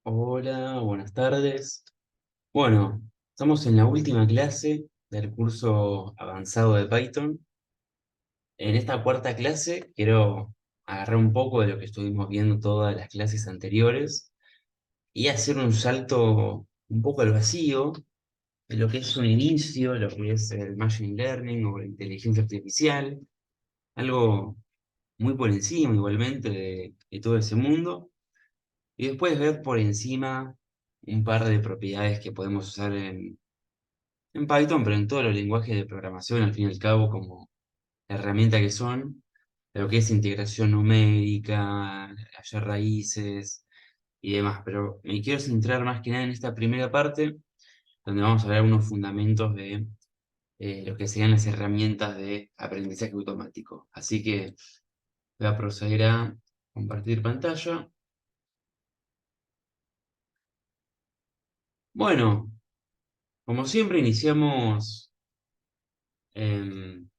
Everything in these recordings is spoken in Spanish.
Hola, buenas tardes. Bueno, estamos en la última clase del curso avanzado de Python. En esta cuarta clase quiero agarrar un poco de lo que estuvimos viendo todas las clases anteriores y hacer un salto un poco al vacío de lo que es un inicio, lo que es el Machine Learning o la inteligencia artificial, algo muy por encima igualmente de todo ese mundo. Y después ver por encima un par de propiedades que podemos usar en Python, pero en todos los lenguajes de programación, al fin y al cabo, como la herramienta que son, de lo que es integración numérica, hallar raíces y demás. Pero me quiero centrar más que nada en esta primera parte, donde vamos a ver algunos fundamentos de lo que serían las herramientas de aprendizaje automático. Así que voy a proceder a compartir pantalla. Bueno, como siempre, iniciamos em,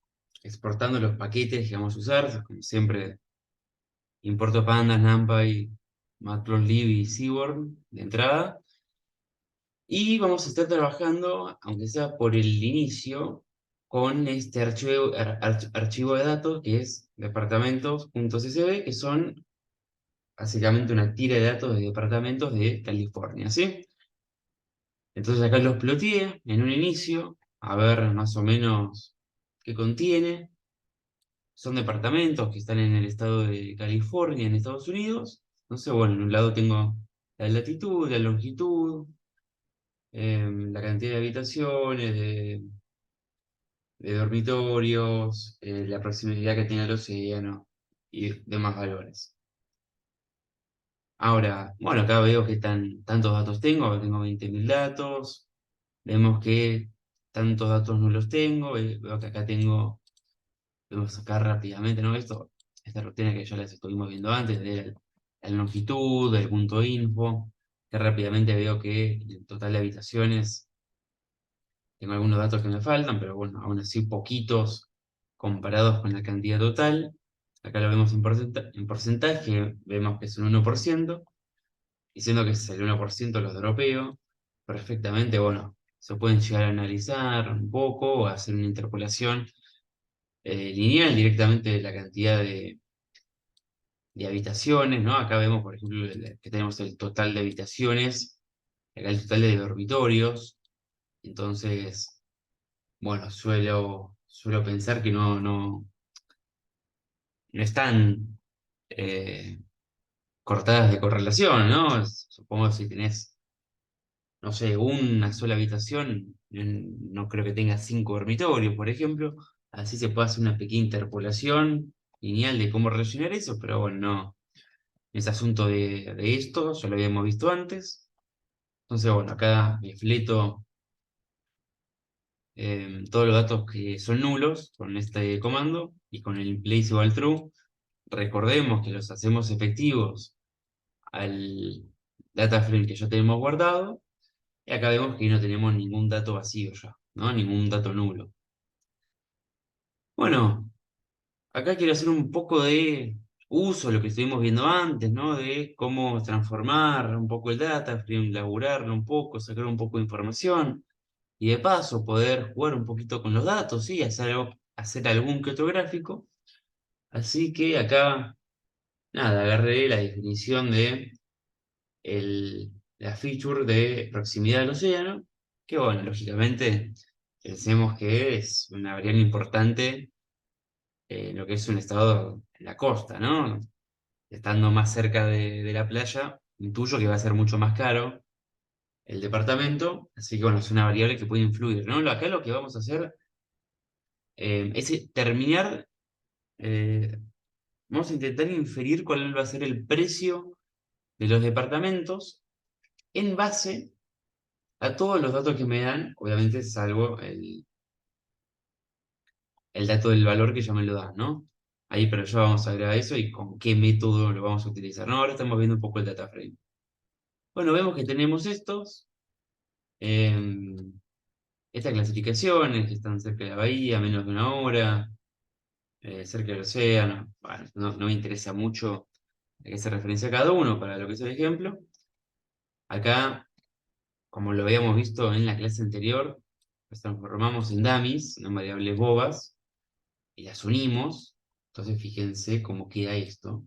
exportando los paquetes que vamos a usar. Como siempre, importo pandas, NumPy, Matplotlib y Seaborn de entrada. Y vamos a estar trabajando, aunque sea por el inicio, con este archivo de datos que es departamentos.csv, que son básicamente una tira de datos de departamentos de California, ¿sí? Entonces acá los ploteé en un inicio, a ver más o menos qué contiene. Son departamentos que están en el estado de California, en Estados Unidos. Entonces, bueno, en un lado tengo la latitud, la longitud, la cantidad de habitaciones, de dormitorios, la proximidad que tiene al océano y demás valores. Ahora, bueno, acá veo que tantos datos tengo 20.000 datos. Vemos que tantos datos no los tengo. Veo que acá podemos sacar rápidamente, ¿no? Esta rutina que ya las estuvimos viendo antes, de la longitud, del punto info, que rápidamente veo que en total de habitaciones tengo algunos datos que me faltan, pero bueno, aún así poquitos comparados con la cantidad total. Acá lo vemos en porcentaje, vemos que es un 1%, diciendo que es el 1% los dropeo. Perfectamente, bueno, se pueden llegar a analizar un poco o hacer una interpolación lineal directamente de la cantidad de habitaciones, ¿no? Acá vemos, por ejemplo, que tenemos el total de habitaciones, acá el total de dormitorios. Entonces, bueno, suelo pensar que no están eh, cortadas de correlación, ¿no? Supongo que si tenés, no sé, una sola habitación, no creo que tenga 5 dormitorios, por ejemplo. Así se puede hacer una pequeña interpolación lineal de cómo relacionar eso, pero bueno, no. Es asunto de esto, ya lo habíamos visto antes. Entonces, bueno, acá me fleto todos los datos que son nulos con este comando y con el place igual true. Recordemos que los hacemos efectivos al data frame que ya tenemos guardado. Y acá vemos que no tenemos ningún dato vacío ya, ¿no? Ningún dato nulo. Bueno, acá quiero hacer un poco de uso de lo que estuvimos viendo antes, ¿no? De cómo transformar un poco el data frame, laburarlo un poco, sacar un poco de información. Y de paso poder jugar un poquito con los datos, ¿sí? Hacer algún que otro gráfico. Así que acá, nada, agarré la definición de la feature de proximidad al océano, que bueno, lógicamente pensemos que es una variable importante en lo que es un estado en la costa, ¿no? Estando más cerca de la playa, intuyo que va a ser mucho más caro el departamento, así que bueno, es una variable que puede influir, ¿no? Acá lo que vamos a hacer es terminar, eh, vamos a intentar inferir cuál va a ser el precio de los departamentos en base a todos los datos que me dan, obviamente salvo el dato del valor que ya me lo dan, ¿no? Ahí, pero ya vamos a ver a eso y con qué método lo vamos a utilizar, ¿no? Ahora estamos viendo un poco el data frame. Bueno, vemos que tenemos em, estas clasificaciones que están cerca de la bahía, menos de una hora, cerca del océano. Bueno, no me interesa mucho a qué se referencia cada uno para lo que es el ejemplo. Acá, como lo habíamos visto en la clase anterior, las transformamos en dummies, en variables bobas, y las unimos. Entonces, fíjense cómo queda esto.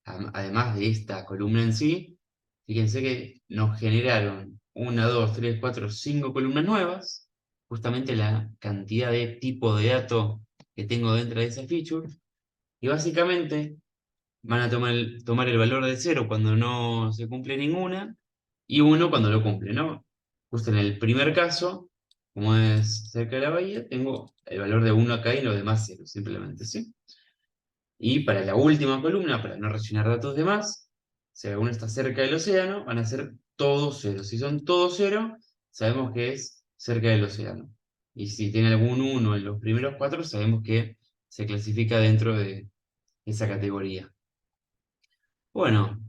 Además de esta columna en sí, fíjense que nos generaron una, dos, tres, cuatro, cinco columnas nuevas, justamente la cantidad de tipo de dato que tengo dentro de esa feature, y básicamente van a tomar el valor de cero cuando no se cumple ninguna, y uno cuando lo cumple, ¿no? Justo en el primer caso, como es cerca de la bahía, tengo el valor de uno acá y los demás cero, simplemente, ¿sí? Y para la última columna, para no rellenar datos de más, si alguno está cerca del océano, van a ser todos cero. Si son todos cero, sabemos que es cerca del océano. Y si tiene algún uno en los primeros cuatro, sabemos que se clasifica dentro de esa categoría. Bueno,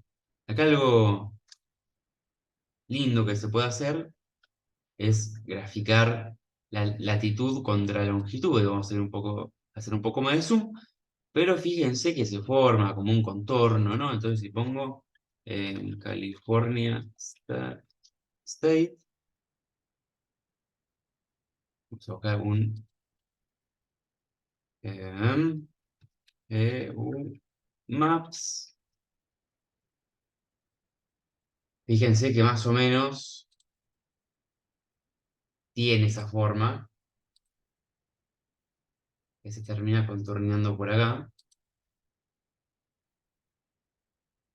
acá algo lindo que se puede hacer es graficar la latitud contra la longitud. Vamos a hacer un poco más de zoom. Pero fíjense que se forma como un contorno, ¿no? Entonces, si pongo California State, vamos a buscar un em, EU Maps. Fíjense que más o menos tiene esa forma, que se termina contorneando por acá.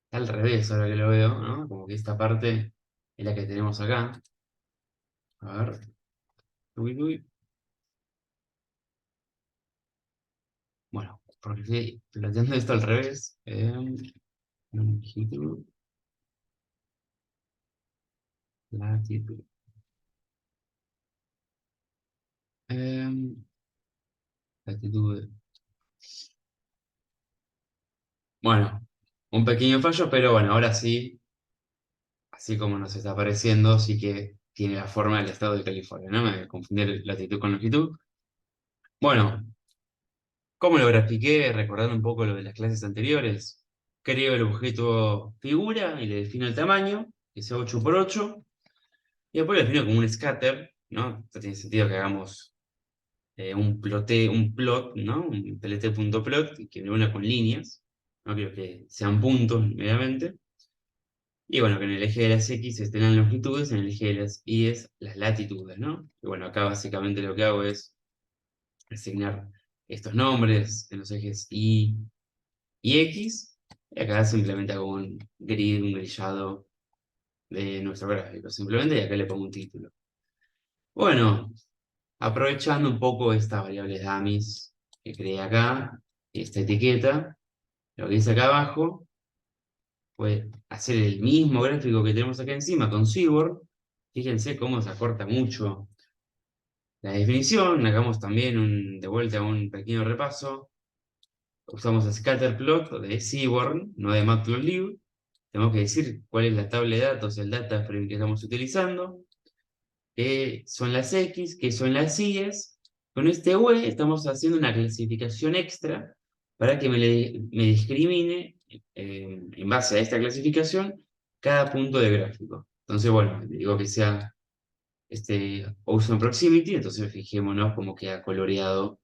Está al revés ahora que lo veo, ¿no? Como que esta parte es la que tenemos acá. A ver. Uy, uy. Bueno, porque estoy planteando esto al revés. Longitud, latitud. Em, latitud. Bueno, un pequeño fallo, pero bueno, ahora sí, así como nos está apareciendo, sí que tiene la forma del estado de California, ¿no? Me confundí latitud con longitud. Bueno, ¿cómo lo grafiqué? Recordando un poco lo de las clases anteriores. Creo el objeto figura y le defino el tamaño, que sea 8 por 8, y después lo defino como un scatter, ¿no? Esto tiene sentido que hagamos un plot, ¿no? Un plt.plot que me una con líneas, no quiero que sean puntos, obviamente. Y bueno, que en el eje de las X estén las longitudes, en el eje de las Y es las latitudes, ¿no? Y bueno, acá básicamente lo que hago es asignar estos nombres en los ejes Y y X, y acá simplemente hago un grid, un grillado de nuestro gráfico, simplemente, y acá le pongo un título. Bueno, aprovechando un poco esta variable dummies que creé acá, esta etiqueta, lo que dice acá abajo, pues hacer el mismo gráfico que tenemos acá encima con Seaborn. Fíjense cómo se acorta mucho la definición. Hagamos también de vuelta un pequeño repaso. Usamos scatterplot de Seaborn, no de Matplotlib. Tenemos que decir cuál es la tabla de datos, el data frame que estamos utilizando, qué son las X, qué son las Y's. Con este UE estamos haciendo una clasificación extra para que me discrimine, en base a esta clasificación, cada punto de gráfico. Entonces, bueno, le digo que sea Ocean Proximity, entonces fijémonos cómo queda coloreado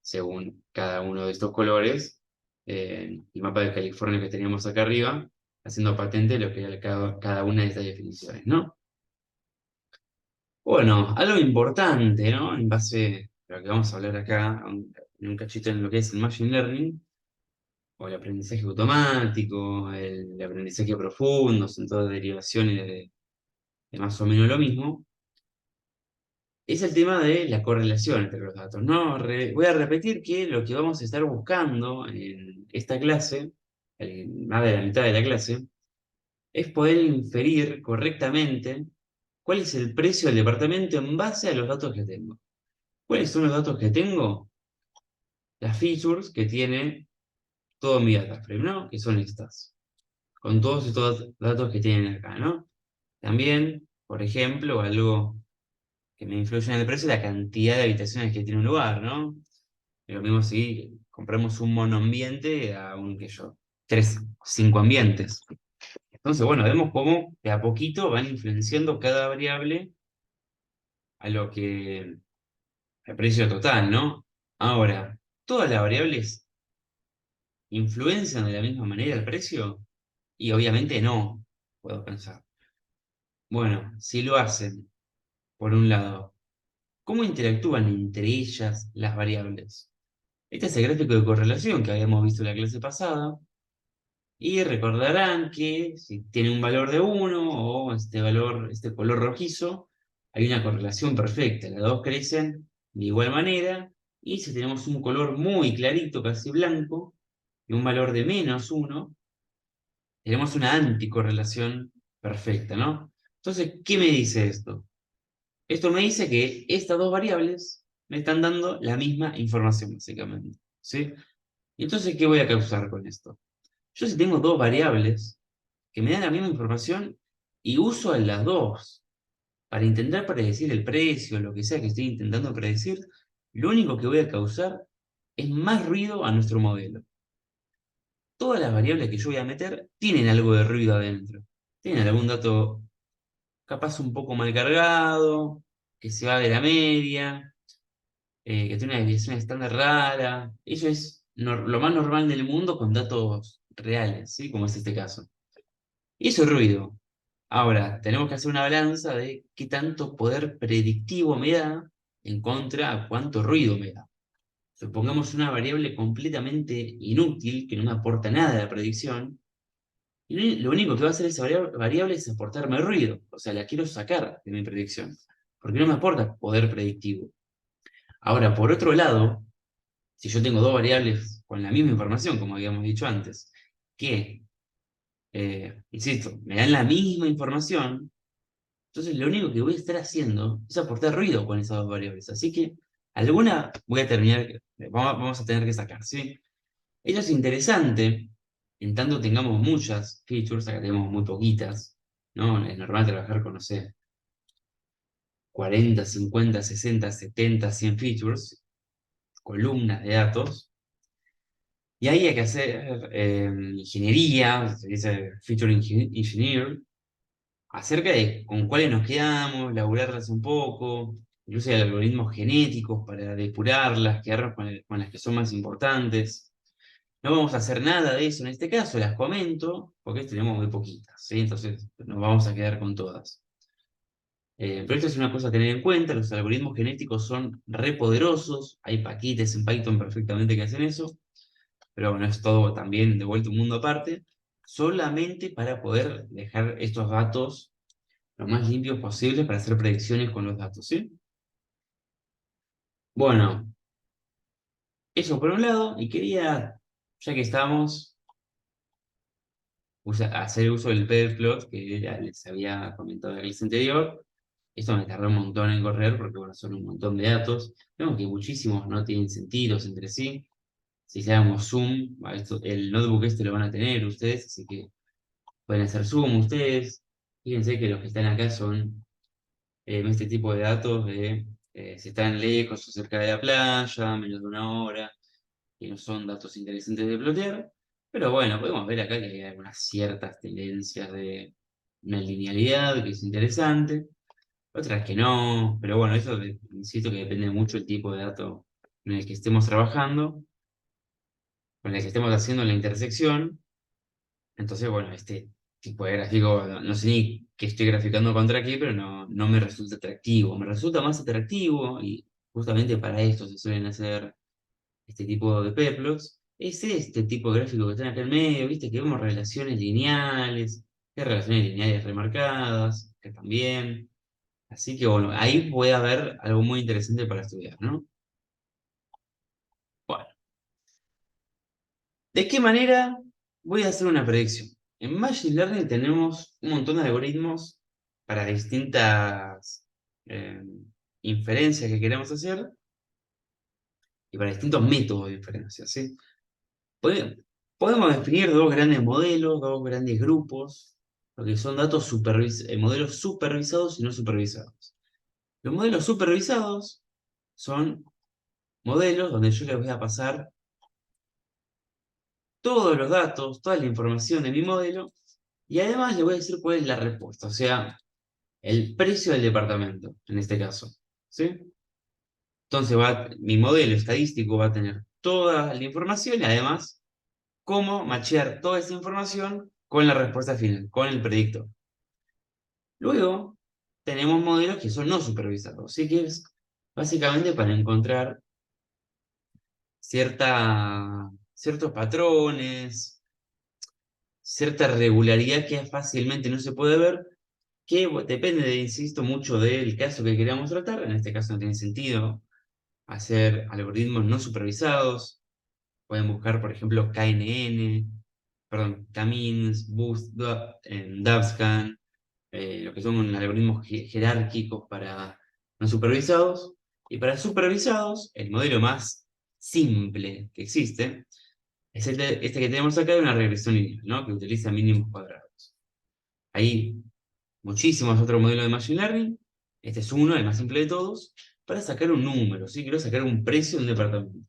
según cada uno de estos colores, el mapa de California que teníamos acá arriba, haciendo patente lo que era cada una de estas definiciones, ¿no? Bueno, algo importante, ¿no? En base a lo que vamos a hablar acá, en un cachito en lo que es el Machine Learning, o el aprendizaje automático, el aprendizaje profundo, son todas derivaciones de más o menos lo mismo, es el tema de la correlación entre los datos, ¿no? Voy a repetir que lo que vamos a estar buscando en esta clase, más de la mitad de la clase, es poder inferir correctamente cuál es el precio del departamento en base a los datos que tengo. ¿Cuáles son los datos que tengo? Las features que tiene todo mi data frame, ¿no? Que son estas, con todos estos datos que tienen acá, ¿no? También, por ejemplo, algo que me influye en el precio es la cantidad de habitaciones que tiene un lugar, ¿no? Lo mismo si compramos un monoambiente a un, que yo, 5 ambientes. Entonces, bueno, vemos cómo de a poquito van influenciando cada variable a lo que, al precio total, ¿no? Ahora, ¿todas las variables influencian de la misma manera el precio? Y obviamente no, puedo pensar. Bueno, si lo hacen, por un lado, ¿cómo interactúan entre ellas las variables? Este es el gráfico de correlación que habíamos visto en la clase pasada. Y recordarán que si tiene un valor de 1 o este valor, este color rojizo, hay una correlación perfecta. Las dos crecen de igual manera. Y si tenemos un color muy clarito, casi blanco, y un valor de -1, tenemos una anticorrelación perfecta, ¿no? Entonces, ¿qué me dice esto? Esto me dice que estas dos variables me están dando la misma información, básicamente. ¿Sí? Entonces, ¿qué voy a causar con esto? Yo si tengo dos variables que me dan la misma información y uso a las dos para intentar predecir el precio, lo que sea que estoy intentando predecir, lo único que voy a causar es más ruido a nuestro modelo. Todas las variables que yo voy a meter tienen algo de ruido adentro. Tienen algún dato capaz un poco mal cargado, que se va de la media, que tiene una desviación estándar rara. Eso es lo más normal del mundo con datos reales, ¿sí? Como es este caso. Y eso es ruido. Ahora, tenemos que hacer una balanza de qué tanto poder predictivo me da en contra a cuánto ruido me da. Supongamos una variable completamente inútil que no me aporta nada a la predicción, y lo único que va a hacer esa variable es aportarme ruido, o sea, la quiero sacar de mi predicción, porque no me aporta poder predictivo. Ahora, por otro lado, si yo tengo dos variables con la misma información, como habíamos dicho antes, que, insisto, me dan la misma información, entonces lo único que voy a estar haciendo es aportar ruido con esas dos variables. Así que alguna voy a terminar, vamos a tener que sacar, ¿sí? Eso es interesante, en tanto tengamos muchas features, acá tenemos muy poquitas, ¿no? Es normal trabajar con, no sé, 40, 50, 60, 70, 100 features, columnas de datos, y ahí hay que hacer ingeniería, se dice feature engineer, acerca de con cuáles nos quedamos, laburarlas un poco, incluso hay algoritmos genéticos para depurarlas, quedarnos con las que son más importantes. No vamos a hacer nada de eso en este caso, las comento, porque tenemos muy poquitas, ¿sí? Entonces nos vamos a quedar con todas. Pero esto es una cosa a tener en cuenta, los algoritmos genéticos son re poderosos, hay paquetes en Python perfectamente que hacen eso, pero bueno, es todo también de vuelta un mundo aparte, solamente para poder dejar estos datos lo más limpios posibles para hacer predicciones con los datos, ¿sí? Bueno, eso por un lado, y quería, ya que estamos, hacer uso del pplot que ya les había comentado en la clase anterior. Esto me tardó un montón en correr porque, bueno, son un montón de datos. Vemos que muchísimos no tienen sentidos entre sí. Si hiciéramos zoom, el notebook este lo van a tener ustedes, así que pueden hacer zoom ustedes. Fíjense que los que están acá son este tipo de datos de si están lejos o cerca de la playa, menos de una hora, que no son datos interesantes de plotear. Pero bueno, podemos ver acá que hay algunas ciertas tendencias de una linealidad que es interesante, otras que no, pero bueno, eso insisto que depende mucho del tipo de dato en el que estemos trabajando, con el que estemos haciendo la intersección. Entonces, bueno, este tipo de gráfico, no sé ni qué estoy graficando contra aquí, pero no me resulta atractivo. Me resulta más atractivo, y justamente para esto se suelen hacer este tipo de peplots, es este tipo de gráfico que están acá en medio, viste, que vemos relaciones lineales, que relaciones lineales remarcadas, que también. Así que bueno, ahí puede haber algo muy interesante para estudiar, ¿no? Bueno, ¿de qué manera voy a hacer una predicción? En Machine Learning tenemos un montón de algoritmos para distintas eh, inferencias que queremos hacer y para distintos métodos de inferencia, ¿sí? Pode- Podemos definir dos grandes modelos, dos grandes grupos, lo que son modelos supervisados y no supervisados. Los modelos supervisados son modelos donde yo les voy a pasar todos los datos, toda la información de mi modelo, y además le voy a decir cuál es la respuesta, o sea, el precio del departamento, en este caso. ¿Sí? Entonces mi modelo estadístico va a tener toda la información y además cómo machear toda esa información con la respuesta final, con el predictor. Luego, tenemos modelos que son no supervisados, así que es básicamente para encontrar ciertos patrones, cierta regularidad que fácilmente no se puede ver, que depende, insisto, mucho del caso que queramos tratar. En este caso no tiene sentido hacer algoritmos no supervisados. Pueden buscar, por ejemplo, KNN, perdón, K-means, Boost, Dubscan, lo que son algoritmos jerárquicos para no supervisados. Y para supervisados, el modelo más simple que existe es este que tenemos acá de una regresión lineal, ¿no? Que utiliza mínimos cuadrados. Hay muchísimos otros modelos de Machine Learning. Este es uno, el más simple de todos, para sacar un número, ¿sí? Quiero sacar un precio de un departamento.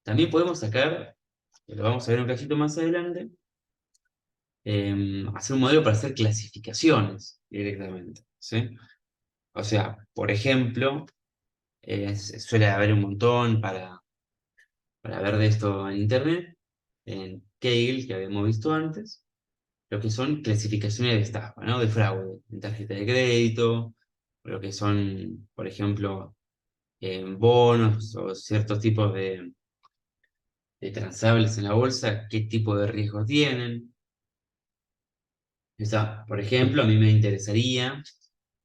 También podemos sacar, lo vamos a ver un cachito más adelante, hacer un modelo para hacer clasificaciones directamente, ¿sí? O sea, por ejemplo, suele haber un montón para ver de esto en Internet, en Kaggle, que habíamos visto antes, lo que son clasificaciones de estafa, ¿no? De fraude, en tarjeta de crédito, lo que son, por ejemplo, bonos o ciertos tipos de transables en la bolsa, qué tipo de riesgos tienen. O sea, por ejemplo, a mí me interesaría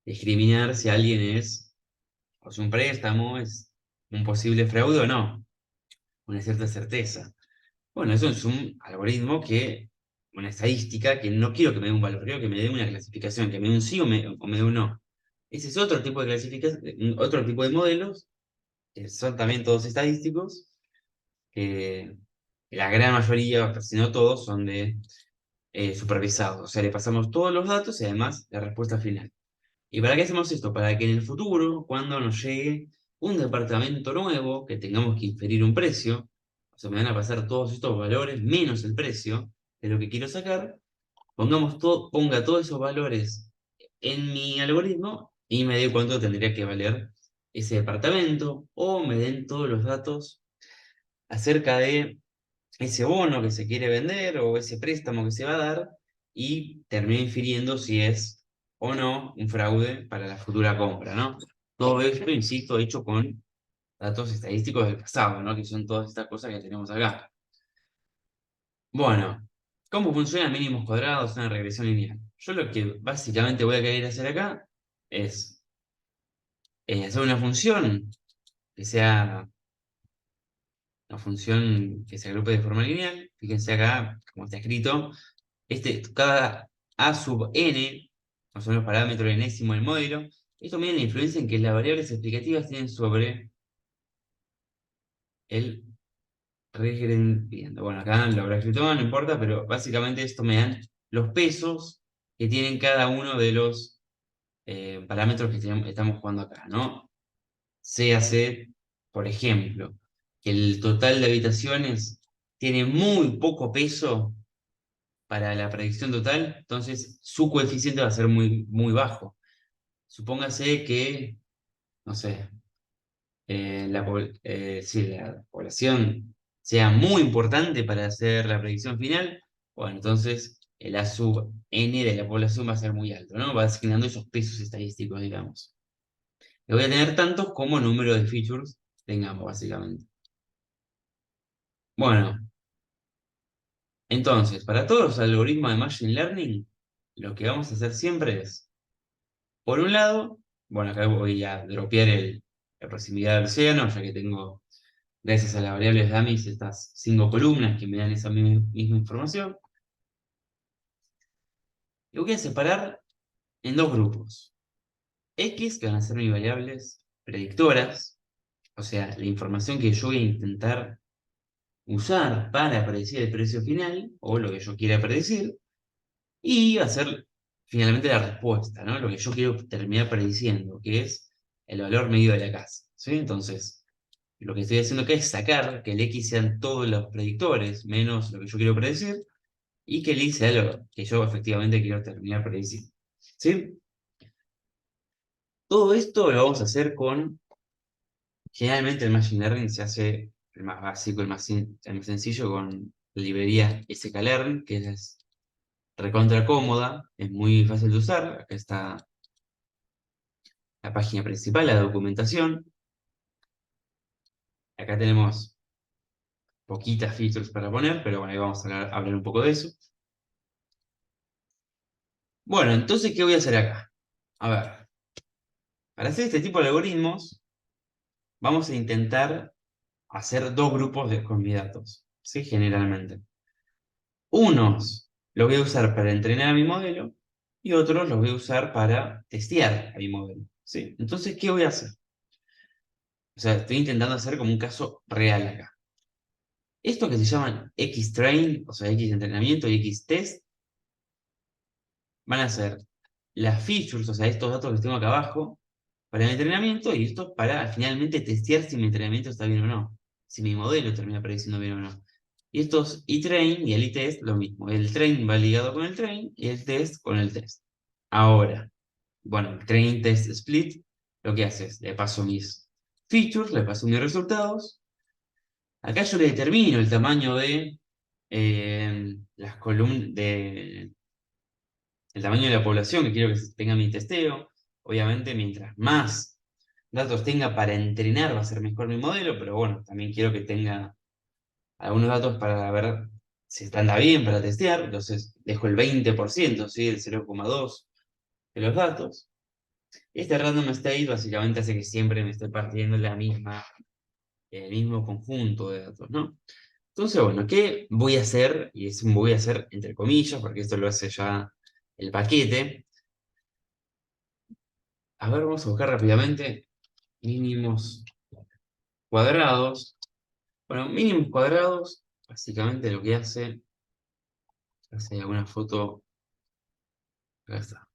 discriminar si alguien o si un préstamo es un posible fraude o no, una cierta certeza. Bueno, eso es un algoritmo una estadística que no quiero que me dé un valor, quiero que me dé una clasificación, que me dé un sí o me dé un no. Ese es otro tipo de clasificación, otro tipo de modelos, que son también todos estadísticos, que la gran mayoría, si no todos, son de supervisados. O sea, le pasamos todos los datos y además la respuesta final. ¿Y para qué hacemos esto? Para que en el futuro, cuando nos llegue un departamento nuevo, que tengamos que inferir un precio, o sea, me van a pasar todos estos valores menos el precio de lo que quiero sacar, ponga todos esos valores en mi algoritmo y me dé cuánto tendría que valer ese departamento, o me den todos los datos acerca de ese bono que se quiere vender o ese préstamo que se va a dar y termino infiriendo si es o no un fraude para la futura compra, ¿no? Todo esto, insisto, hecho con datos estadísticos del pasado, ¿no? Que son todas estas cosas que tenemos acá. Bueno, ¿cómo funciona mínimos cuadrados en una regresión lineal? Yo lo que básicamente voy a querer hacer acá es hacer una función que sea una función que se agrupe de forma lineal. Fíjense acá, como está escrito, cada A sub n, no son los parámetros enésimo del modelo, esto mide la influencia en que las variables explicativas tienen sobre el regrediente. Bueno, acá lo habrá escrito mal, no importa, pero básicamente esto me dan los pesos que tienen cada uno de los parámetros que estamos jugando acá, ¿no? Se hace, por ejemplo, que el total de habitaciones tiene muy poco peso para la predicción total, entonces su coeficiente va a ser muy, muy bajo. Supóngase que, no sé, si la población sea muy importante para hacer la predicción final, bueno, entonces el A sub n de la población va a ser muy alto, ¿no? Va asignando esos pesos estadísticos, digamos. Y voy a tener tantos como número de features tengamos, básicamente. Bueno, entonces, para todos los algoritmos de Machine Learning, lo que vamos a hacer siempre es, por un lado, bueno, acá voy a dropear la proximidad del océano, ya que tengo, gracias a las variables DAMIS, estas 5 columnas que me dan esa misma información. Y voy a separar en dos grupos. X, que van a ser mis variables predictoras, o sea, la información que yo voy a intentar usar para predecir el precio final, o lo que yo quiera predecir, y va a ser finalmente la respuesta, ¿no? Lo que yo quiero terminar prediciendo, que es el valor medio de la casa, ¿sí? Entonces, lo que estoy haciendo acá es sacar que el X sean todos los predictores, menos lo que yo quiero predecir, y que el Y sea lo que yo efectivamente quiero terminar prediciendo. ¿Sí? Todo esto lo vamos a hacer con, generalmente el Machine Learning se hace el más básico, el más sencillo, con la librería sklearn, que es recontra cómoda, es muy fácil de usar. Acá está la página principal, la documentación. Acá tenemos poquitas features para poner, pero bueno, ahí vamos a hablar un poco de eso. Bueno, entonces, ¿qué voy a hacer acá? A ver, para hacer este tipo de algoritmos, vamos a intentar hacer dos grupos con mis datos, ¿sí? Generalmente. Unos los voy a usar para entrenar a mi modelo y otros los voy a usar para testear a mi modelo, ¿sí? Entonces, ¿qué voy a hacer? O sea, estoy intentando hacer como un caso real acá. Estos que se llaman X-Train, o sea, X entrenamiento y X-Test, van a ser las features, o sea, estos datos que tengo acá abajo, para el entrenamiento y estos para finalmente testear si mi entrenamiento está bien o no, si mi modelo termina prediciendo bien o no. Y estos e-train y el e-test, lo mismo. El train va ligado con el train y el test con el test. Ahora, bueno, el train test split, lo que hace es, le paso mis features, le paso mis resultados. Acá yo le determino el tamaño de las columnas, el tamaño de la población que quiero que tenga mi testeo. Obviamente, mientras más datos tenga para entrenar, va a ser mejor mi modelo, pero bueno, también quiero que tenga algunos datos para ver si anda bien para testear. Entonces, dejo el 20%, ¿sí? El 0,2 de los datos. Este random state básicamente hace que siempre me esté partiendo el mismo conjunto de datos, ¿no? Entonces, bueno, ¿qué voy a hacer? Y es un voy a hacer entre comillas, porque esto lo hace ya el paquete. A ver, vamos a buscar rápidamente mínimos cuadrados. Bueno, mínimos cuadrados, básicamente lo que hace alguna foto, acá está.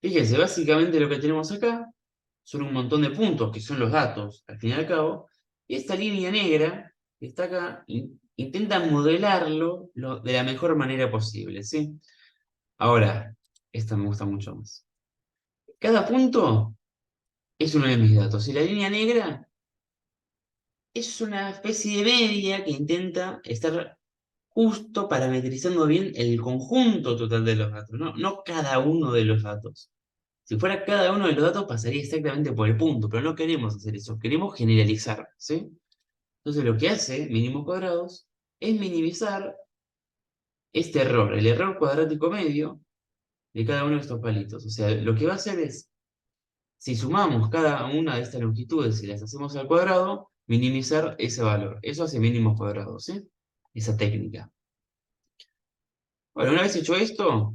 Fíjense, básicamente lo que tenemos acá son un montón de puntos, que son los datos, al fin y al cabo, y esta línea negra que está acá intenta modelarlo de la mejor manera posible, ¿sí? Ahora, esta me gusta mucho más. Cada punto es uno de mis datos, y la línea negra es una especie de media que intenta estar justo parametrizando bien el conjunto total de los datos, no cada uno de los datos. Si fuera cada uno de los datos pasaría exactamente por el punto, pero no queremos hacer eso, queremos generalizar, ¿sí? Entonces lo que hace mínimos cuadrados es minimizar este error, el error cuadrático medio de cada uno de estos palitos. O sea, lo que va a hacer es, si sumamos cada una de estas longitudes y las hacemos al cuadrado, minimizar ese valor. Eso hace mínimos cuadrados, ¿sí? Esa técnica. Bueno, una vez hecho esto,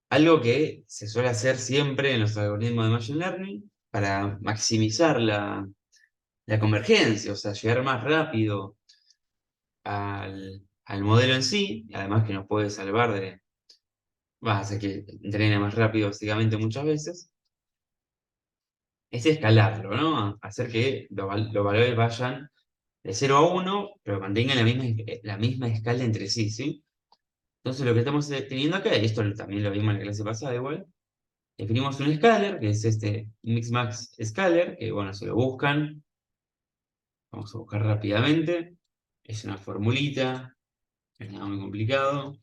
algo que se suele hacer siempre en los algoritmos de Machine Learning para maximizar la convergencia, o sea, llegar más rápido al modelo en sí, y además que nos puede salvar va a hacer que entrene más rápido básicamente muchas veces, es escalarlo, ¿no? Hacer que los valores vayan de 0 a 1, pero mantengan la misma escala entre sí, ¿sí? Entonces lo que estamos teniendo acá, y esto también lo vimos en la clase pasada igual, definimos un scalar, que es este mixmax scalar, que bueno, si lo buscan, vamos a buscar rápidamente, es una formulita, no es nada muy complicado.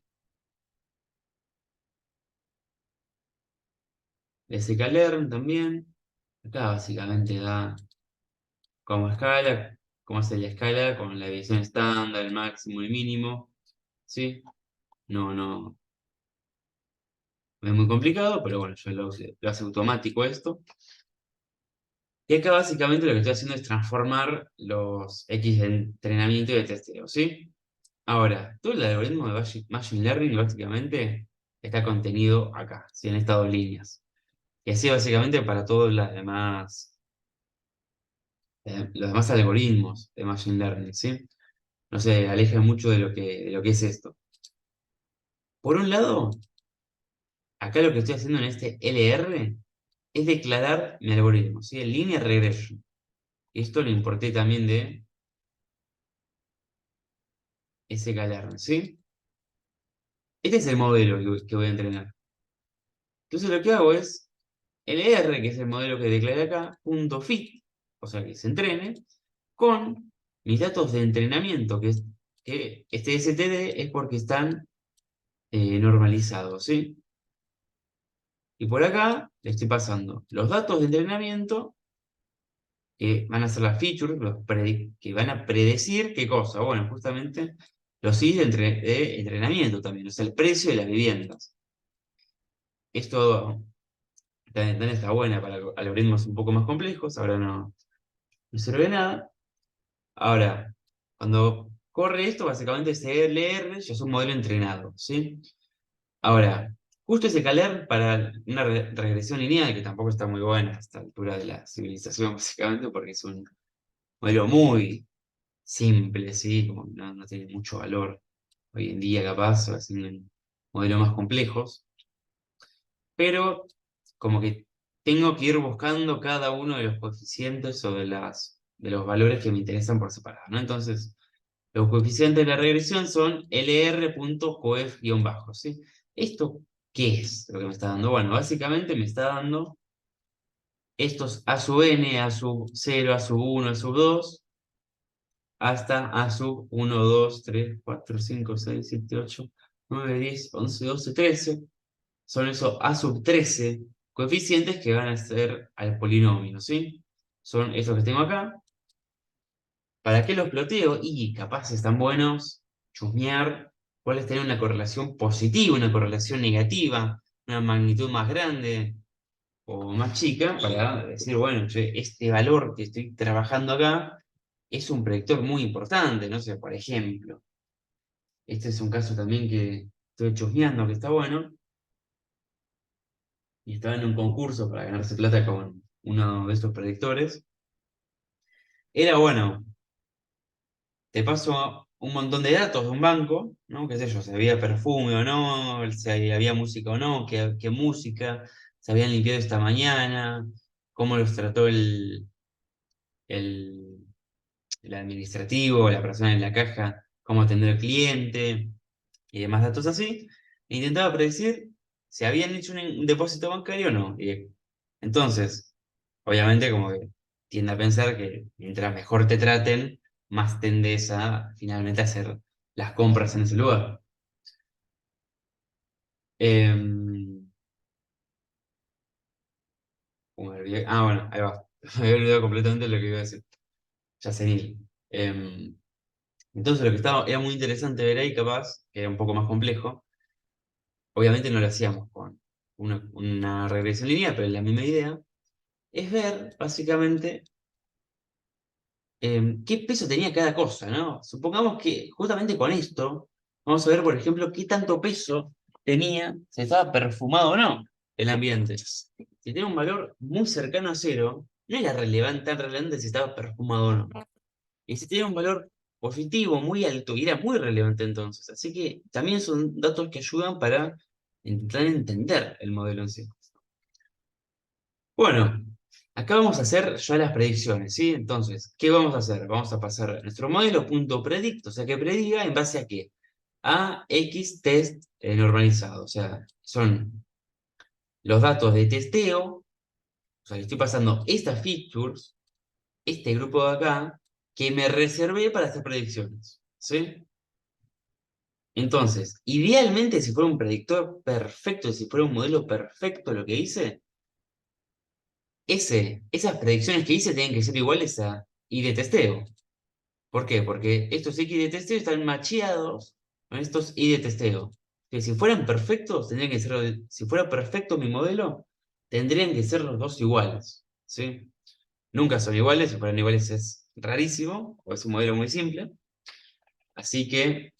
Scikit-learn también. Acá básicamente da como escala, cómo hace la escala con la división estándar, el máximo, el mínimo. ¿Sí? No es muy complicado, pero bueno, yo lo hace automático esto. Y acá básicamente lo que estoy haciendo es transformar los X de entrenamiento y de testeo, ¿sí? Ahora, todo el algoritmo de Machine Learning básicamente está contenido acá, ¿sí? En estas dos líneas. Y así básicamente para todos los demás algoritmos de Machine Learning, ¿sí? No se aleja mucho de lo que es esto. Por un lado, acá lo que estoy haciendo en este LR es declarar mi algoritmo, ¿sí? El Linear Regression. Esto lo importé también de sklearn, ¿sí? Este es el modelo que voy a entrenar. Entonces lo que hago es LR, que es el modelo que declaré acá, punto fit, o sea que se entrene, con mis datos de entrenamiento, que este STD es porque están normalizados, ¿sí? Y por acá le estoy pasando los datos de entrenamiento que van a ser las features, que van a predecir qué cosa. Bueno, justamente los IDs de entrenamiento también, o sea, el precio de las viviendas. Esto también está buena para algoritmos un poco más complejos, ahora no sirve de nada. Ahora, cuando corre esto, básicamente ese LR ya es un modelo entrenado, ¿sí? Ahora, justo ese caler para una regresión lineal, que tampoco está muy buena a esta altura de la civilización, básicamente, porque es un modelo muy simple, ¿sí? Como no tiene mucho valor hoy en día, capaz, o haciendo modelos más complejos, pero como que tengo que ir buscando cada uno de los coeficientes o de los valores que me interesan por separado, ¿no? Entonces, los coeficientes de la regresión son lr.coef-bajo, ¿sí? ¿Esto qué es lo que me está dando? Bueno, básicamente me está dando estos a sub n, a sub 0, a sub 1, a sub 2, hasta a sub 1, 2, 3, 4, 5, 6, 7, 8, 9, 10, 11, 12, 13. Son esos a sub 13 coeficientes que van a ser al polinomio, ¿sí? Son estos que tengo acá. ¿Para qué los ploteo? Y capaz están buenos, chusmear, cuáles tienen una correlación positiva, una correlación negativa, una magnitud más grande o más chica, para decir, bueno, che, este valor que estoy trabajando acá es un predictor muy importante, no sé, por ejemplo. Este es un caso también que estoy chusmeando, que está bueno, y estaba en un concurso para ganarse plata con uno de estos predictores. Era bueno, te paso un montón de datos de un banco, ¿no? Qué sé yo, si había perfume o no, si había música o no, qué música, se habían limpiado esta mañana, cómo los trató el, el administrativo, la persona en la caja, cómo atender al cliente y demás datos así. E intentaba predecir si habían hecho un depósito bancario o no. Y entonces, obviamente, como que tiende a pensar que mientras mejor te traten, más tendes a finalmente hacer las compras en ese lugar. Em, bueno, ahí va. Me había olvidado completamente lo que iba a decir. Ya senil. Entonces, lo que estaba, era muy interesante ver ahí, capaz, que era un poco más complejo. Obviamente no lo hacíamos con una regresión lineal, pero es la misma idea. Es ver, básicamente, qué peso tenía cada cosa, ¿no? Supongamos que justamente con esto vamos a ver, por ejemplo, qué tanto peso tenía, si estaba perfumado o no el ambiente. Si tiene un valor muy cercano a cero, no era relevante, tan relevante si estaba perfumado o no. Y si tiene un valor positivo muy alto, y era muy relevante entonces. Así que también son datos que ayudan para intentar entender el modelo en sí. Bueno, acá vamos a hacer ya las predicciones, ¿sí? Entonces, ¿qué vamos a hacer? Vamos a pasar nuestro modelo punto predict, o sea, que prediga en base a qué? A X test normalizado, o sea, son los datos de testeo, o sea, le estoy pasando estas features, este grupo de acá, que me reservé para hacer predicciones, ¿sí? Entonces, idealmente, si fuera un predictor perfecto, si fuera un modelo perfecto lo que hice, esas predicciones que hice tienen que ser iguales a y de testeo. ¿Por qué? Porque estos X de testeo están macheados con estos Y de testeo. Que si fueran perfectos, tendrían que ser, si fuera perfecto mi modelo, tendrían que ser los dos iguales, ¿sí? Nunca son iguales, si fueran iguales es rarísimo, o es un modelo muy simple. Así que,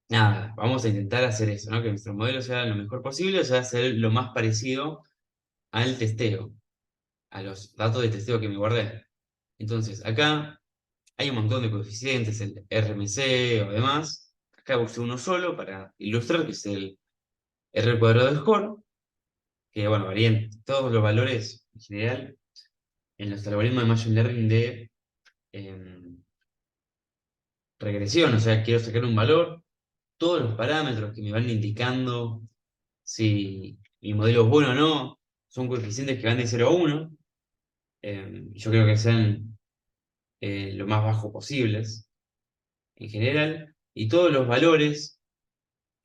nada, vamos a intentar hacer eso, ¿no? Que nuestro modelo sea lo mejor posible, o sea, ser lo más parecido al testeo, a los datos de testeo que me guardé. Entonces, acá hay un montón de coeficientes, el RMC o demás. Acá usé uno solo para ilustrar, que es el R cuadrado de score, que bueno, varían todos los valores en general en los algoritmos de Machine Learning de em, regresión, o sea, quiero sacar un valor, todos los parámetros que me van indicando si mi modelo es bueno o no, son coeficientes que van de 0 a 1. Yo creo que sean lo más bajos posibles en general, y todos los valores,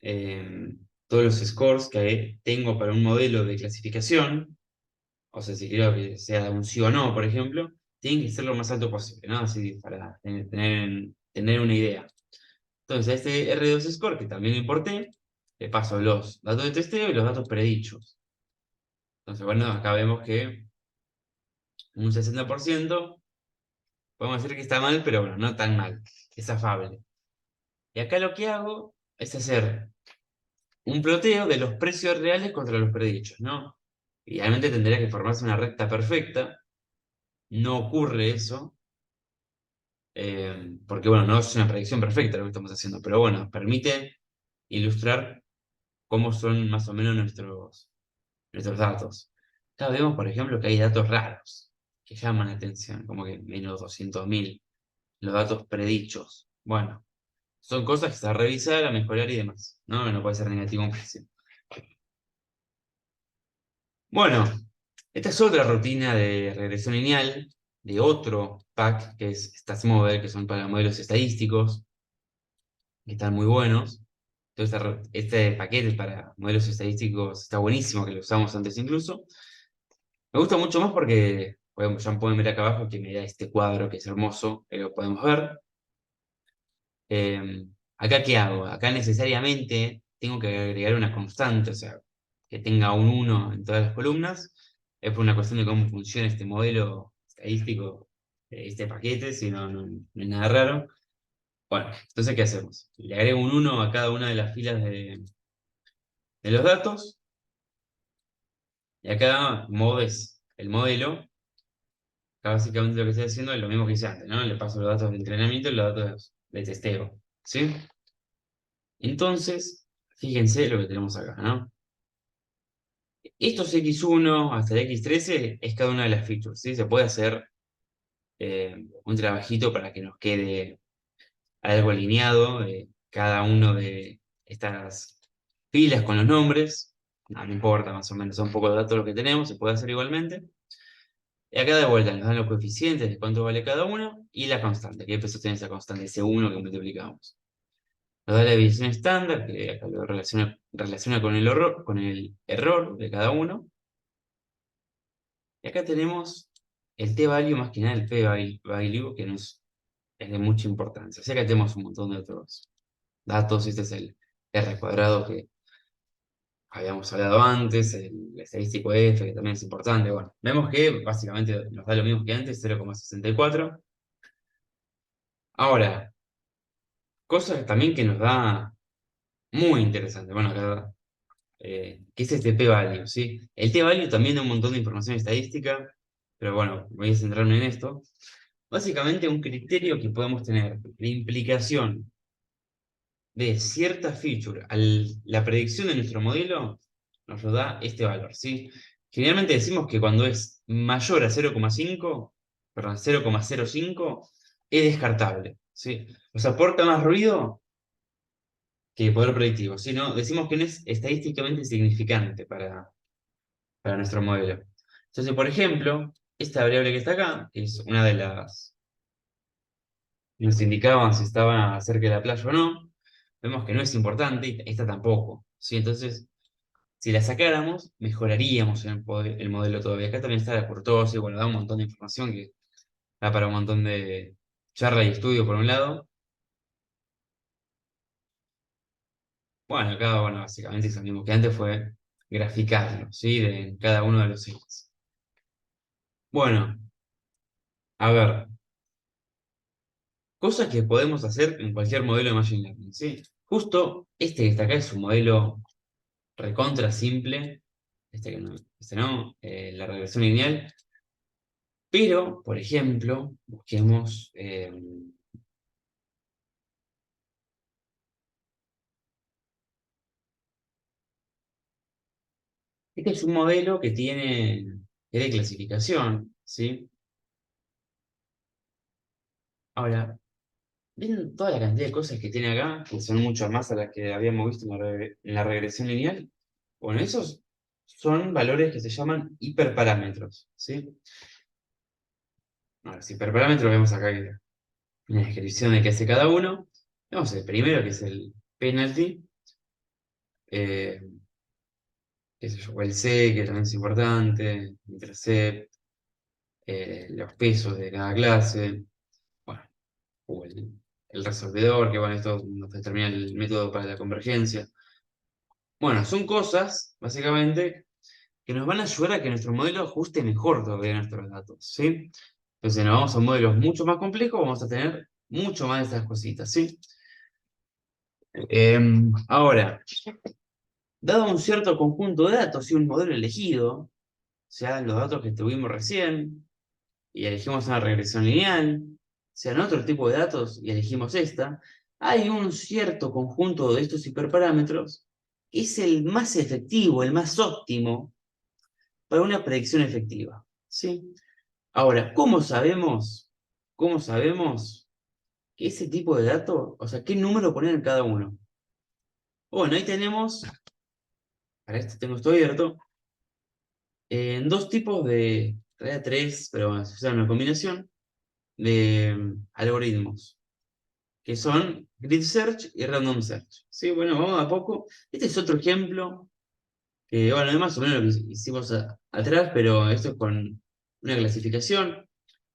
todos los scores que tengo para un modelo de clasificación, o sea, si quiero que sea un sí o no, por ejemplo, tienen que ser lo más alto posible, ¿no? Así para tener una idea. Entonces, a este R2 score, que también importé, le paso los datos de testeo y los datos predichos. Entonces, bueno, acá vemos que un 60% podemos decir que está mal, pero bueno, no tan mal, es afable. Y acá lo que hago es hacer un ploteo de los precios reales contra los predichos, ¿no? Idealmente tendría que formarse una recta perfecta, no ocurre eso, porque bueno, no es una predicción perfecta lo que estamos haciendo, pero bueno, permite ilustrar cómo son más o menos nuestros datos. Acá vemos, por ejemplo, que hay datos raros que llaman la atención, como que menos 200.000, los datos predichos. Bueno, son cosas que a revisar, a mejorar y demás. No, no puede ser negativo un precio. Bueno, esta es otra rutina de regresión lineal de otro pack que es StatsModel, que son para modelos estadísticos, que están muy buenos. Entonces, este paquete para modelos estadísticos está buenísimo, que lo usamos antes incluso. Me gusta mucho más porque, bueno, ya pueden ver acá abajo que me da este cuadro que es hermoso, que lo podemos ver. Acá, ¿qué hago? Acá necesariamente tengo que agregar una constante, o sea, que tenga un 1 en todas las columnas. Es por una cuestión de cómo funciona este modelo estadístico, este paquete, si no, no es nada raro. Bueno, entonces, ¿qué hacemos? Le agrego un 1 a cada una de las filas de los datos, y acá modes el modelo. Acá básicamente lo que estoy haciendo es lo mismo que hice antes, ¿no? Le paso los datos de entrenamiento y los datos de testeo, ¿sí? Entonces, fíjense lo que tenemos acá, ¿no? Estos X1 hasta el X13 es cada una de las features, ¿sí? Se puede hacer un trabajito para que nos quede algo alineado de cada uno de estas filas con los nombres. No importa, más o menos, son pocos datos los que tenemos, se puede hacer igualmente. Y acá de vuelta nos dan los coeficientes de cuánto vale cada uno y la constante, que empezó a tener esa constante, ese uno que multiplicamos. Nos da la división estándar, que acá lo relaciona con el error de cada uno. Y acá tenemos el t-value más que nada el p-value, que es de mucha importancia. Así que acá tenemos un montón de otros datos. Este es el R cuadrado que habíamos hablado antes, el estadístico F, que también es importante. Bueno, vemos que básicamente nos da lo mismo que antes, 0,64. Ahora, cosas también que nos da muy interesante. Bueno, acá, ¿qué es este p-value? ¿Sí? El t-value también da un montón de información estadística, pero bueno, voy a centrarme en esto. Básicamente un criterio que podemos tener, la implicación de cierta feature a la predicción de nuestro modelo, nos lo da este valor, ¿sí? Generalmente decimos que cuando es mayor a 0,5, perdón, 0,05, es descartable, ¿sí? O sea, aporta más ruido que poder predictivo, ¿sí? ¿No? Decimos que no es estadísticamente significante para nuestro modelo. Entonces, por ejemplo, esta variable que está acá, que es una de las nos indicaban si estaba cerca de la playa o no, vemos que no es importante y esta tampoco, ¿sí? Entonces, si la sacáramos, mejoraríamos el modelo todavía. Acá también está la kurtosis, bueno, da un montón de información que da para un montón de charla y estudio por un lado. Bueno, acá, bueno, básicamente es lo mismo que antes, fue graficarlo, ¿sí? De cada uno de los ejes. Bueno, a ver, cosas que podemos hacer en cualquier modelo de Machine Learning, ¿sí? Justo este que está acá es un modelo recontra simple, este no, la regresión lineal, pero, por ejemplo, busquemos, este es un modelo que tiene, es de clasificación, ¿sí? Ahora, ven toda la cantidad de cosas que tiene acá, que son muchas más a las que habíamos visto en la regresión lineal. Bueno, esos son valores que se llaman hiperparámetros, ¿sí? Ahora, los hiperparámetros vemos acá que una descripción de qué hace cada uno. Vemos el primero, que es el penalty, eh, qué sé yo, el C, que también es importante, intercept, los pesos de cada clase, bueno, o el resolvedor, que bueno, esto nos determina el método para la convergencia. Bueno, son cosas, básicamente, que nos van a ayudar a que nuestro modelo ajuste mejor todavía nuestros datos, ¿sí? Entonces, nos vamos a modelos mucho más complejos, vamos a tener mucho más de estas cositas, ¿sí? Ahora, dado un cierto conjunto de datos y un modelo elegido, sean los datos que tuvimos recién, y elegimos una regresión lineal, sean otro tipo de datos y elegimos esta, hay un cierto conjunto de estos hiperparámetros que es el más efectivo, el más óptimo para una predicción efectiva, ¿sí? Ahora, cómo sabemos que ese tipo de datos, o sea, qué número poner en cada uno? Bueno, ahí tenemos, para esto tengo esto abierto, en dos tipos de, en realidad tres, pero bueno, se usa una combinación de algoritmos, que son Grid Search y Random Search. Sí, bueno, vamos a poco. Este es otro ejemplo, que bueno, es más o menos lo que hicimos atrás, pero esto es con una clasificación.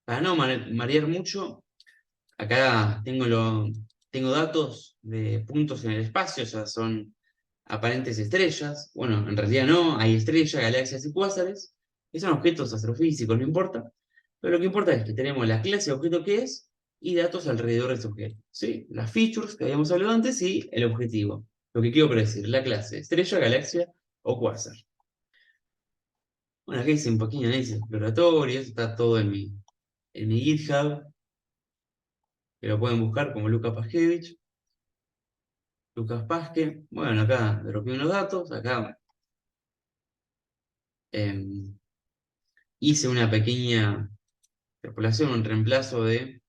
Para no marear mucho, acá tengo datos de puntos en el espacio, o sea, son aparentes estrellas. Bueno, en realidad no, hay estrellas, galaxias y cuásares, que son objetos astrofísicos, no importa. Pero lo que importa es que tenemos la clase de objeto que es y datos alrededor de ese objeto. ¿Sí? Las features que habíamos hablado antes y el objetivo. Lo que quiero predecir, la clase, estrella, galaxia o cuásar. Bueno, aquí hice un pequeño análisis exploratorio, esto está todo en mi GitHub, que lo pueden buscar como Luca Paskevich. Lucas Pasque. Bueno, acá dropeé unos datos, acá em, hice una pequeña extrapolación, un reemplazo de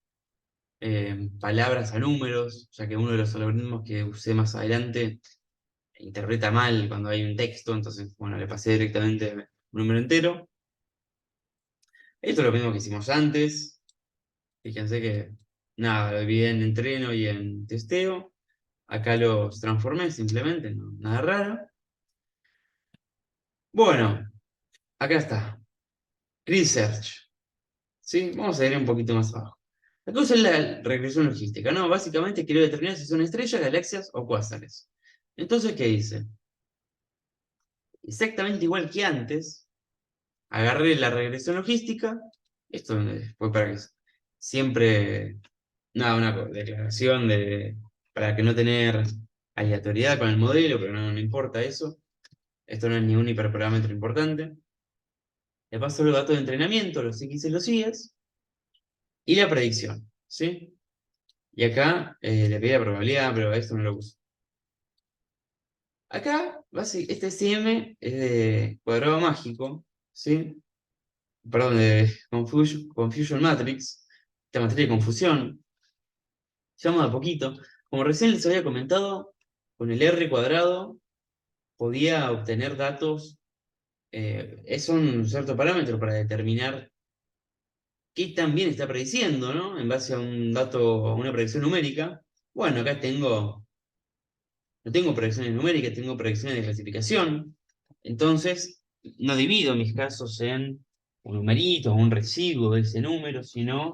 palabras a números, ya que uno de los algoritmos que usé más adelante interpreta mal cuando hay un texto, entonces, bueno, le pasé directamente un número entero. Esto es lo mismo que hicimos antes. Fíjense que, nada, lo dividí en entreno y en testeo. Acá los transformé simplemente, nada raro. Bueno, acá está. Research. ¿Sí? Vamos a ir un poquito más abajo. La cosa es la regresión logística, ¿no? Básicamente quiero determinar si son estrellas, galaxias o cuásares. Entonces, ¿qué hice? Exactamente igual que antes, agarré la regresión logística. Esto fue para que siempre, nada, una declaración para que no tener aleatoriedad con el modelo, pero no importa eso. Esto no es ningún hiperparámetro importante. Le paso los datos de entrenamiento, los X y los Y, y la predicción, ¿sí? Y acá le pedí la probabilidad, pero esto no lo uso. Acá, este CM es de cuadrado mágico, ¿sí? Perdón, de Confusion Matrix, esta materia de confusión. Llevamos a poquito. Como recién les había comentado, con el R cuadrado podía obtener datos, es un cierto parámetro para determinar qué tan bien está prediciendo, ¿no? En base a un dato, a una predicción numérica. Bueno, acá no tengo predicciones numéricas, tengo predicciones de clasificación. Entonces, no divido mis casos en un numerito, un residuo de ese número, sino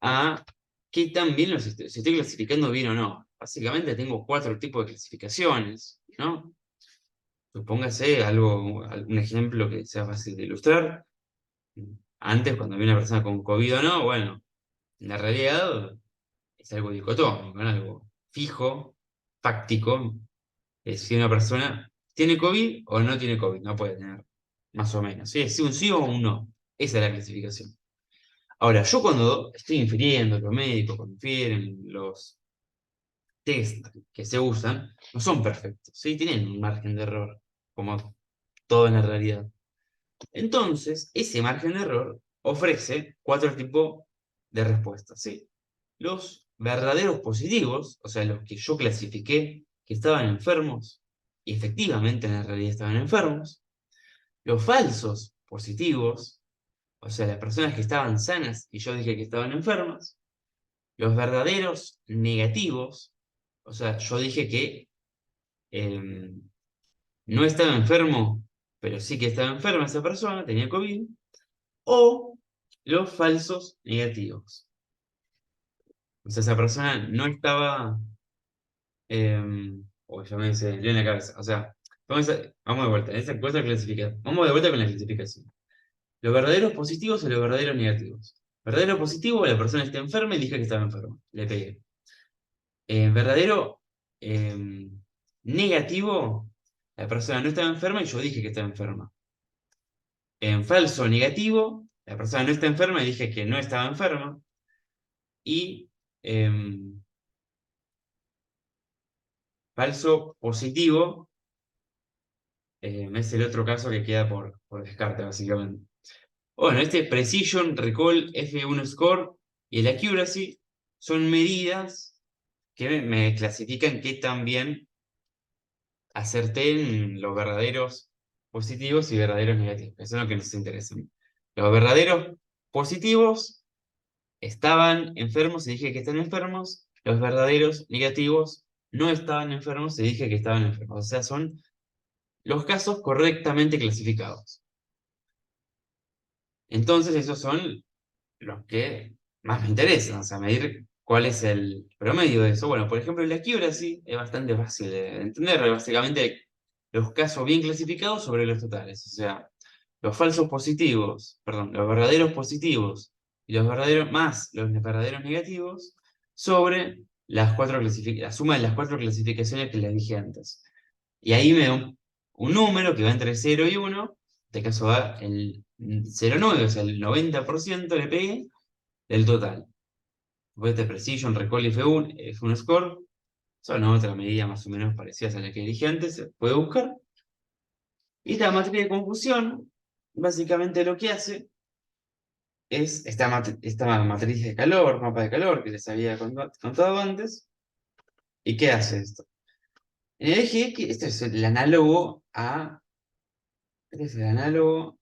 a qué tan bien si estoy clasificando bien o no. Básicamente tengo cuatro tipos de clasificaciones, ¿no? Supóngase algún ejemplo que sea fácil de ilustrar. Antes, cuando había una persona con COVID o no, bueno, en la realidad es algo dicotómico, ¿no? Algo fijo, fáctico, si una persona tiene COVID o no tiene COVID, no puede tener, más o menos. ¿Sí? Es un sí o un no. Esa es la clasificación. Ahora, yo cuando estoy infiriendo, los médicos cuando infieren, los test que se usan, no son perfectos, ¿sí? Tienen un margen de error, como todo en la realidad. Entonces, ese margen de error ofrece cuatro tipos de respuestas, ¿sí? Los verdaderos positivos, o sea, los que yo clasifiqué que estaban enfermos, y efectivamente en la realidad estaban enfermos. Los falsos positivos, o sea, las personas que estaban sanas y yo dije que estaban enfermas. Los verdaderos negativos, o sea, yo dije que no estaba enfermo, pero sí que estaba enferma esa persona, tenía COVID. O los falsos negativos. O sea, esa persona no estaba. O ya me dice, en la cabeza. O sea, vamos de vuelta. Esa cosa clasificada. Vamos de vuelta con la clasificación. Los verdaderos positivos o los verdaderos negativos. Verdadero positivo, la persona está enferma y dije que estaba enferma. Le pegué. Verdadero negativo, la persona no estaba enferma y yo dije que estaba enferma. En falso negativo, la persona no está enferma y dije que no estaba enferma. Y em, falso positivo es el otro caso que queda por descarte, básicamente. Bueno, este Precision, Recall, F1 Score y el Accuracy son medidas que me clasifican qué tan bien acerté en los verdaderos positivos y verdaderos negativos. Eso es lo que nos interesa. Los verdaderos positivos estaban enfermos y dije que están enfermos. Los verdaderos negativos no estaban enfermos y dije que estaban enfermos. O sea, son los casos correctamente clasificados. Entonces, esos son los que más me interesan, o sea, medir cuál es el promedio de eso. Bueno, por ejemplo, la accuracy es bastante fácil de entender. Básicamente, los casos bien clasificados sobre los totales. O sea, los falsos positivos, perdón, los verdaderos positivos y los verdaderos más los verdaderos negativos sobre la suma de las cuatro clasificaciones que les dije antes. Y ahí me da un número que va entre 0 y 1. En este caso va el 0,9, o sea, el 90% le pegué del total. Después de Precision, Recall y F1, F1 Score, son otras medidas más o menos parecidas a las que dije antes, se puede buscar. Y esta matriz de confusión, básicamente lo que hace es esta matriz de calor, mapa de calor que les había contado antes. ¿Y qué hace esto? En el eje X, este es el análogo este es el análogo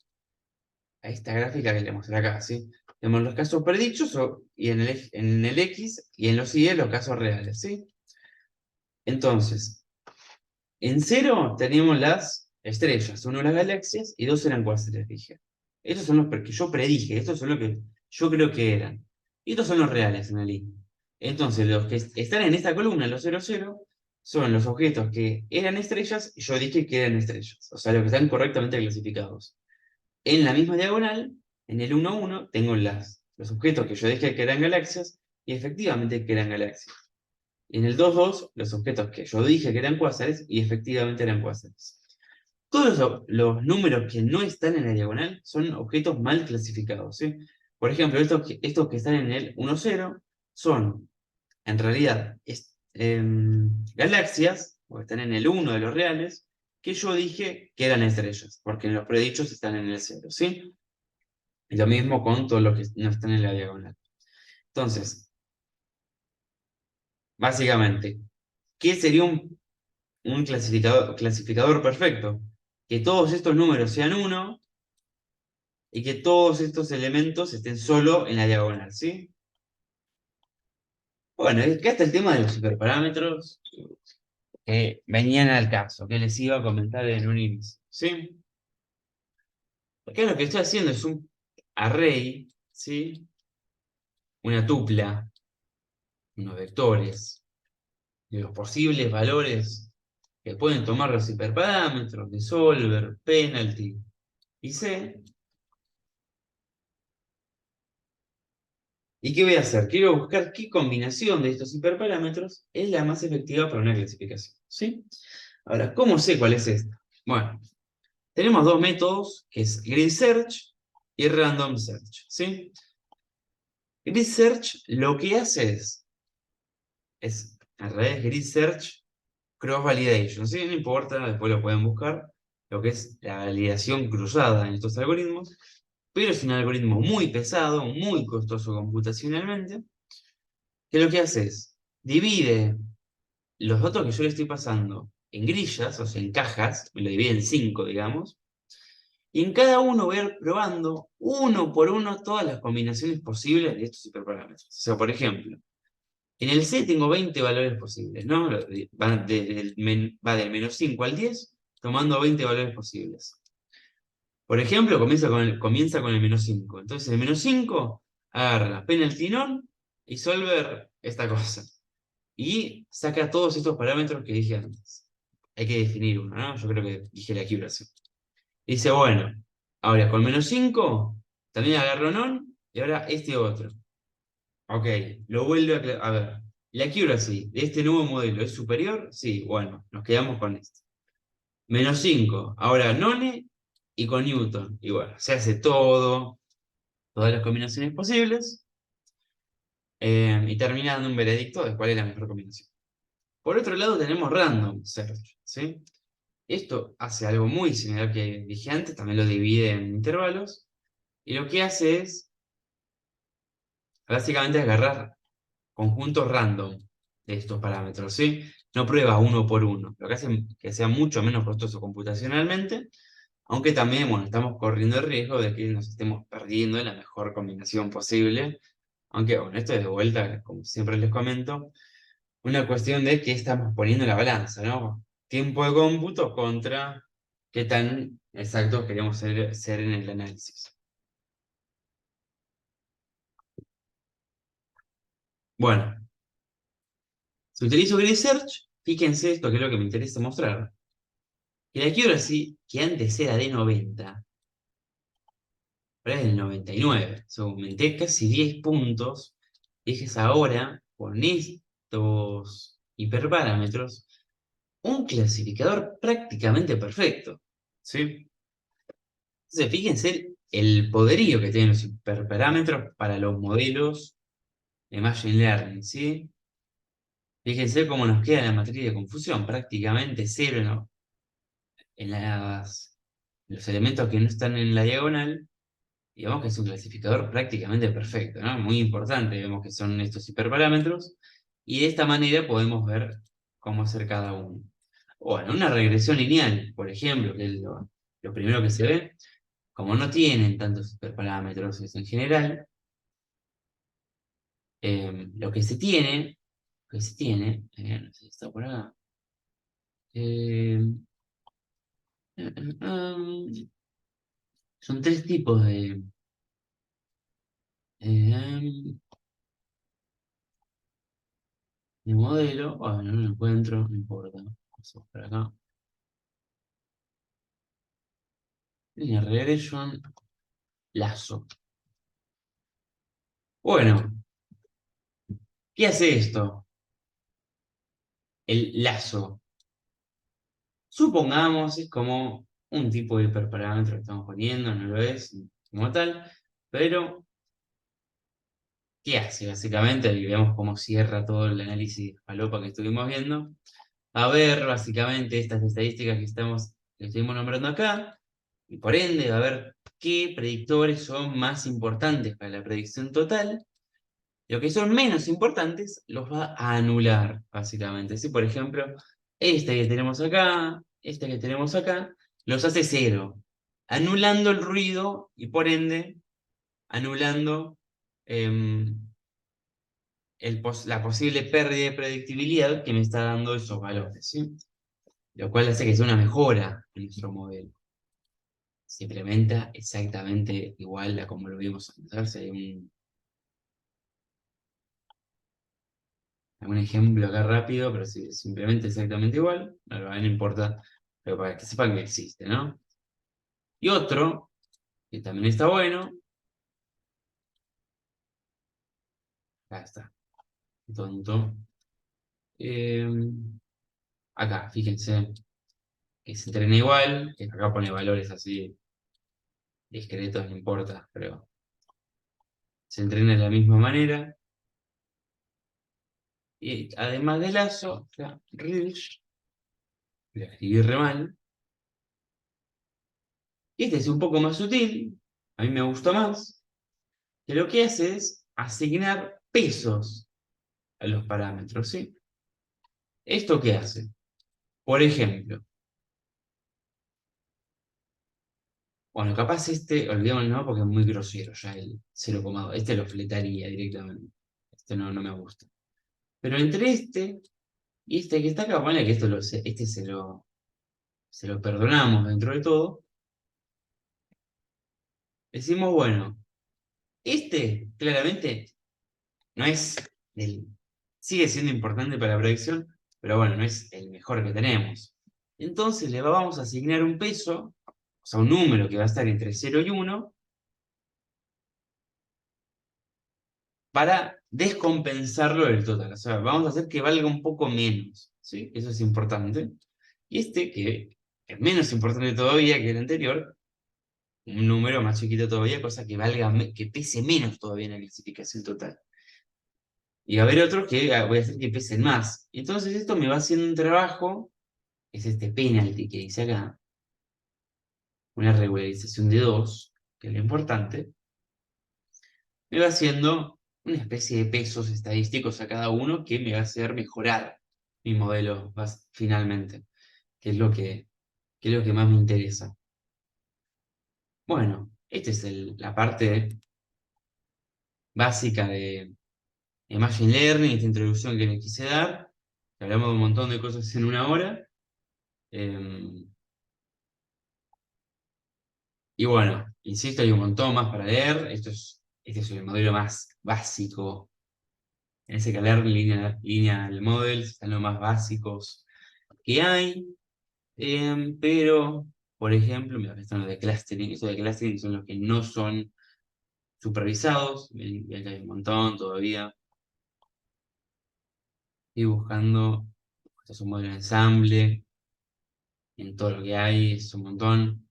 a esta gráfica que le mostré acá, ¿sí? Tenemos los casos predichos y en el X y en los Y los casos reales, ¿sí? Entonces, en cero teníamos las estrellas, uno las galaxias y dos eran cuásares, dije. Estos son los que yo predije, estos son los que yo creo que eran. Y estos son los reales en el I. Entonces, los que están en esta columna, los 00, son los objetos que eran estrellas y yo dije que eran estrellas. O sea, los que están correctamente clasificados. En la misma diagonal, en el 1,1, tengo los objetos que yo dije que eran galaxias y efectivamente que eran galaxias. Y en el 2,2, los objetos que yo dije que eran cuásares y efectivamente eran cuásares. Todos los números que no están en la diagonal son objetos mal clasificados, ¿sí? Por ejemplo, estos que están en el 1,0 son, en realidad, galaxias, o están en el 1 de los reales, que yo dije que eran estrellas, porque en los predichos están en el 0, ¿sí? Y lo mismo con todos los que no están en la diagonal. Entonces, básicamente, ¿qué sería un clasificador perfecto? Que todos estos números sean 1 y que todos estos elementos estén solo en la diagonal, ¿sí? Bueno, y acá está el tema de los hiperparámetros que venían al caso, que les iba a comentar en un inicio, ¿sí? Acá lo que estoy haciendo es un array, ¿sí? Una tupla, unos vectores, de los posibles valores que pueden tomar los hiperparámetros de solver, penalty y c. ¿Y qué voy a hacer? Quiero buscar qué combinación de estos hiperparámetros es la más efectiva para una clasificación, ¿sí? Ahora, ¿cómo sé cuál es esta? Bueno, tenemos dos métodos, que es grid search y random search, ¿sí? Grid search lo que hace es en realidad grid search cross validation, ¿sí? No importa, después lo pueden buscar, lo que es la validación cruzada en estos algoritmos. pero es un algoritmo muy pesado, muy costoso computacionalmente, que lo que hace es, divide los datos que yo le estoy pasando en grillas, o sea, en cajas, me lo divide en 5, digamos, y en cada uno voy a ir probando uno por uno todas las combinaciones posibles de estos hiperparámetros. O sea, por ejemplo, en el C tengo 20 valores posibles, ¿no? Va del -5 al 10, tomando 20 valores posibles. Por ejemplo, comienza con el -5. Entonces, el -5 agarra penalty none y solver esta cosa. Y saca todos estos parámetros que dije antes. Hay que definir uno, ¿no? Yo creo que dije la accuracy. Dice, bueno, ahora con -5 también agarro none y ahora este otro. Ok, lo vuelve a ver. ¿La accuracy de este nuevo modelo es superior? Sí, bueno, nos quedamos con este. -5, ahora none y con Newton. Y bueno, se hace todas las combinaciones posibles, y termina dando un veredicto de cuál es la mejor combinación. Por otro lado tenemos random search, ¿sí? Esto hace algo muy similar que dije antes, también lo divide en intervalos, y lo que hace es básicamente agarrar conjuntos random de estos parámetros, ¿sí? No prueba uno por uno, lo que hace que sea mucho menos costoso computacionalmente, aunque también, bueno, estamos corriendo el riesgo de que nos estemos perdiendo la mejor combinación posible, aunque, bueno, esto es de vuelta, como siempre les comento, una cuestión de qué estamos poniendo en la balanza, ¿no? Tiempo de cómputo contra qué tan exactos queremos ser en el análisis. Bueno, si utilizo Grid Search, fíjense esto que es lo que me interesa mostrar. Que la accuracy, que antes era de 90, ahora es del 99. O sea, aumenté casi 10 puntos. Y es ahora, con estos hiperparámetros, un clasificador prácticamente perfecto. ¿Sí? Entonces, fíjense el poderío que tienen los hiperparámetros para los modelos de Machine Learning, ¿sí? Fíjense cómo nos queda la matriz de confusión, prácticamente cero, ¿no? En los elementos que no están en la diagonal, digamos que es un clasificador prácticamente perfecto, ¿no? Muy importante, vemos que son estos hiperparámetros, y de esta manera podemos ver cómo hacer cada uno. Bueno, una regresión lineal, por ejemplo, que es lo primero que se ve, como no tienen tantos hiperparámetros en general, lo que se tiene, no sé si está por acá, eh, son tres tipos eh, de modelo. Bueno, no lo encuentro, no importa. Vamos por acá. Linear Regression, lazo. Bueno, ¿qué hace esto? El lazo. Supongamos es como un tipo de hiperparámetro que estamos poniendo, no lo es como tal, pero ¿qué hace básicamente? Y veamos cómo cierra todo el análisis de falopa que estuvimos viendo. A ver básicamente estas estadísticas que estuvimos nombrando acá, y por ende a ver qué predictores son más importantes para la predicción total. Lo que son menos importantes los va a anular, básicamente. Si, por ejemplo, este que tenemos acá, los hace cero, anulando el ruido y por ende anulando em, la posible pérdida de predictibilidad que me está dando esos valores, ¿sí? Lo cual hace que sea una mejora en nuestro modelo. Se implementa exactamente igual a como lo vimos antes. Si hay algún ejemplo acá rápido, pero si se implementa exactamente igual, no importa, pero para que sepan que existe, ¿no? Y otro, que también está bueno, acá está, tonto. Eh, Acá, fíjense, que se entrena igual, que acá pone valores así discretos, no importa, pero se entrena de la misma manera. Y además de lazo, la Rilch, lo escribí re mal. Y este es un poco más sutil, A mí me gusta más, que lo que hace es asignar pesos a los parámetros, ¿sí? ¿Esto qué hace? Por ejemplo, bueno, capaz este, olvidémoslo, ¿no? Porque es muy grosero ya el 0,2. Este lo fletaría directamente. Este no me gusta. Pero entre este y este que está acá, ponle que este se lo perdonamos dentro de todo. Decimos, bueno, este claramente no es el, sigue siendo importante para la predicción, pero bueno, no es el mejor que tenemos. Entonces le vamos a asignar un peso, o sea, un número que va a estar entre 0 y 1, para descompensarlo del total. O sea, vamos a hacer que valga un poco menos, ¿sí? Eso es importante. Y este, que es menos importante todavía que el anterior, un número más chiquito todavía, cosa que valga, que pese menos todavía en la clasificación total. Y va a haber otros que voy a hacer que pesen más. Entonces esto me va haciendo un trabajo, es este penalty que dice acá, una regularización de 2, que es lo importante, me va haciendo una especie de pesos estadísticos a cada uno que me va a hacer mejorar mi modelo finalmente, que es lo que más me interesa. Bueno, esta es la parte básica de Machine Learning, esta introducción que les quise dar. Hablamos de un montón de cosas en una hora. eh, y bueno, insisto, hay un montón más para leer. Este es el modelo más básico. En ese que leer lineal models, están los más básicos que hay. Pero, por ejemplo, mira, están los de clustering. Esos de clustering son los que no son supervisados. Ven que hay un montón todavía. Estoy buscando. Esto es un modelo de ensamble. En todo lo que hay es un montón.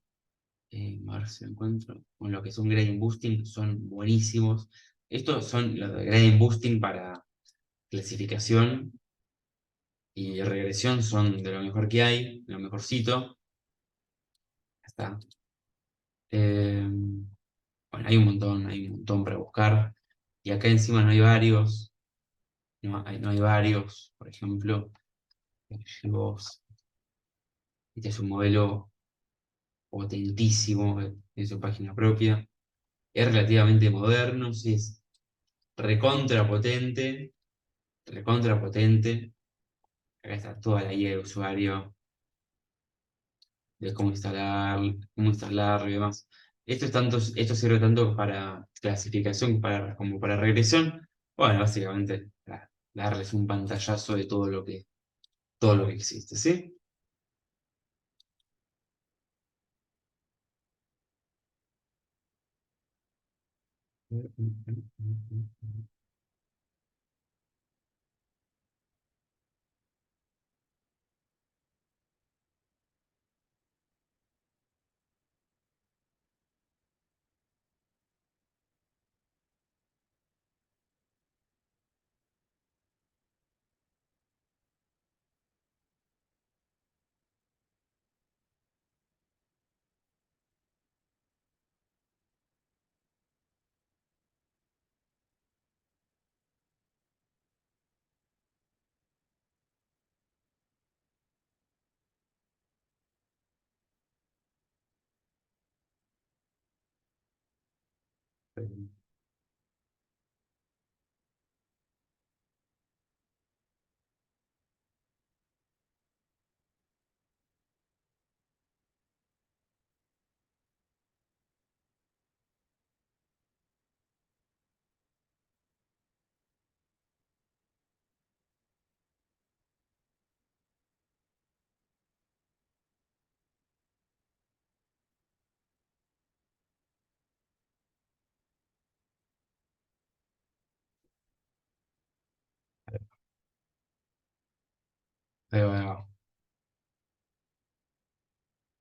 A ver si lo encuentro. Con lo que son gradient boosting son buenísimos. Estos son los de gradient boosting para clasificación y regresión, son de lo mejor que hay, de lo mejorcito. Ya está. Eh, bueno, hay un montón para buscar. Y acá encima no hay varios. No hay varios. Por ejemplo, vos, este es un modelo potentísimo de su página propia. Es relativamente moderno, sí, es recontra potente, recontra potente. Acá está toda la guía de usuario de cómo instalarlo y demás. Esto sirve tanto para clasificación como para regresión. Bueno, básicamente para darles un pantallazo de todo lo que existe, ¿sí? Ahí va, ahí va.